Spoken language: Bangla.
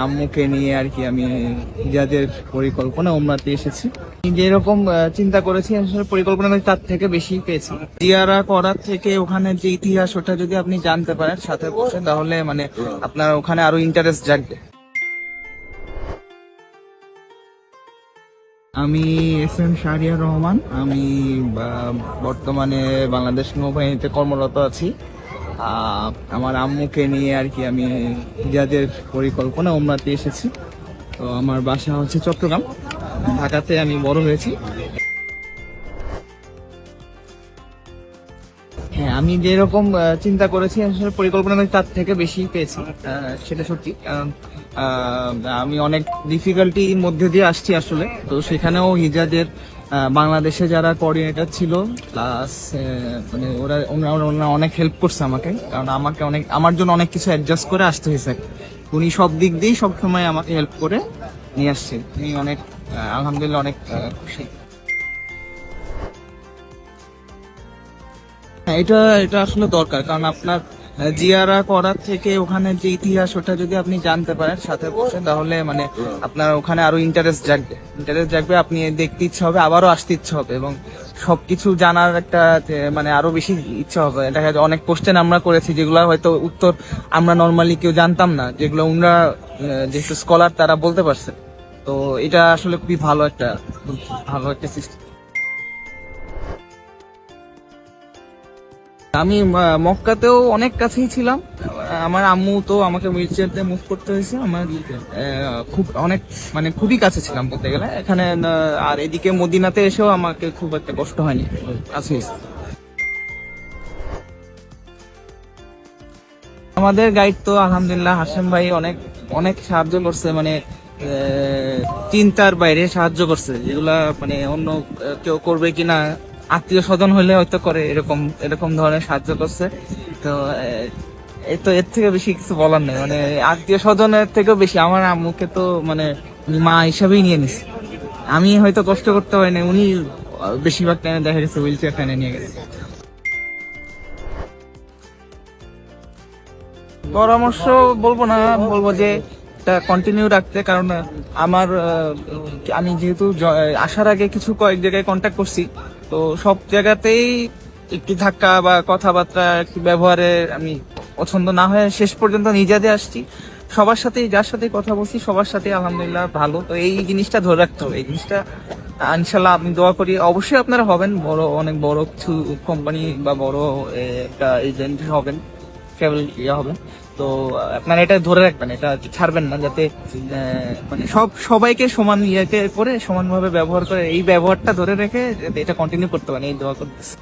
আম্মুকে নিয়ে আর কি আমি হিজাজের পরিকল্পনা ওমরাতে এসেছি। যেরকম চিন্তা করেছি আসলে পরিকল্পনা আমি তার থেকে বেশি পেয়েছি। জিয়ারা করার থেকে ওখানে যে ইতিহাস ওটা যদি আপনি জানতে পারেন সাথে বসে, তাহলে মানে আপনার ওখানে আরো ইন্টারেস্ট জাগবে। আমি এস.এম. শাহরিয়ার রহমান। আমি বর্তমানে বাংলাদেশ নৌবাহিনীতে কর্মরত আছি। আমার আম্মুকে নিয়ে আর কি আমি হিজাজের পরিকল্পনা ওমরাতে এসেছি। তো আমার বাসা হচ্ছে চট্টগ্রাম, ঢাকাতে আমি বড় হয়েছি। হ্যাঁ, আমি যেরকম চিন্তা করেছি আসলে পরিকল্পনা আমি তার থেকে বেশি পেয়েছি, সেটা সত্যি। কারণ আমি অনেক ডিফিকাল্টির মধ্যে দিয়ে আসছি আসলে। তো সেখানেও হিজাজের বাংলাদেশে যারা কোঅর্ডিনেটর ছিল প্লাস মানে ওরা অনেক হেল্প করছে আমাকে। কারণ আমার জন্য অনেক কিছু অ্যাডজাস্ট করে আসতে হয়েছে। উনি সব দিক দিয়েই সবসময় আমাকে হেল্প করে নিয়ে আসছে। উনি অনেক আলহামদুলিল্লাহ অনেক খুশি। হ্যাঁ, এটা এটা আসলে দরকার। কারণ আপনার জিয়ারা করার থেকে ওখানে যে ইতিহাস ওটা যদি আপনি জানতে পারেন সাথে বসে, তাহলে মানে আপনার ওখানে আরো ইন্টারেস্ট জাগবে। আপনি দেখতে ইচ্ছা হবে, আবারও আসতে ইচ্ছা হবে, এবং সবকিছু জানার একটা মানে আরো বেশি ইচ্ছা হবে। দেখা যায় অনেক কোশ্চেন আমরা করেছি যেগুলো হয়তো উত্তর আমরা নর্মালি কেউ জানতাম না, যেগুলো ওনারা যেহেতু স্কলার তারা বলতে পারছে। তো এটা আসলে খুবই ভালো একটা সিস্টেম। আমি মক্কাতেও অনেক কাছেই ছিলাম। আমার আম্মু তো আমাকে হুইলচেয়ারতে মুভ করতে হয়েছে। আমার খুবই কাছে ছিলাম বলতে গেলে এখানে। আর এদিকে মদিনাতে এসেও আমাকে খুব একটা কষ্ট হয়নি, কাছে হয়েছে। আমাদের গাইড তো আলহামদুলিল্লাহ হাশেম ভাই অনেক অনেক সাহায্য করছে। মানে চিন্তার বাইরে সাহায্য করছে, যেগুলা মানে অন্য কেউ করবে কিনা, আত্মীয় স্বজন হলে হয়তো করে, এরকম এরকম ধরনের সাহায্য করছে। তো এই তো এর থেকে বেশি কিছু বলার নেই। মানে আত্মীয় স্বজনের থেকেও বেশি আমার আম্মুকে তো মানে মা হিসাবেই নিয়ে নিছে। আমি হয়তো কষ্ট করতে পারিনি, উনি বেশিরভাগ টাইমে দেখা গেছে হুইল চেয়ার টেনে নিয়ে গেছে। পরামর্শ বলবো না, বলবো যে এটা কন্টিনিউ রাখতে। কারণ আমি যেহেতু আসার আগে কয়েক জায়গায় কন্ট্যাক্ট করছি, তো সব জায়গাতেই একটু ধাক্কা বা কথাবার্তা একটু ব্যবহারে আমি পছন্দ না হয়ে শেষ পর্যন্ত নিজেদের আসছি। সবার সাথেই যার সাথে কথা বলছি সবার সাথে আলহামদুলিল্লাহ ভালো। তো এই জিনিসটা ধরে রাখতে হবে। এই জিনিসটা ইনশাল্লাহ আমি দোয়া করি অবশ্যই আপনারা হবেন অনেক বড় কিছু কোম্পানি বা বড় একটা এজেন্ট হবেন, ট্রাভেল হবে। তো আপনারা এটা ধরে রাখবেন, এটা ছাড়বেন না, যাতে মানে সবাইকে সমান ইয়েকে করে সমানভাবে ব্যবহার করে, এই ব্যবহারটা ধরে রেখে যাতে এটা কন্টিনিউ করতে পারেন, এই দোয়া করতেছি।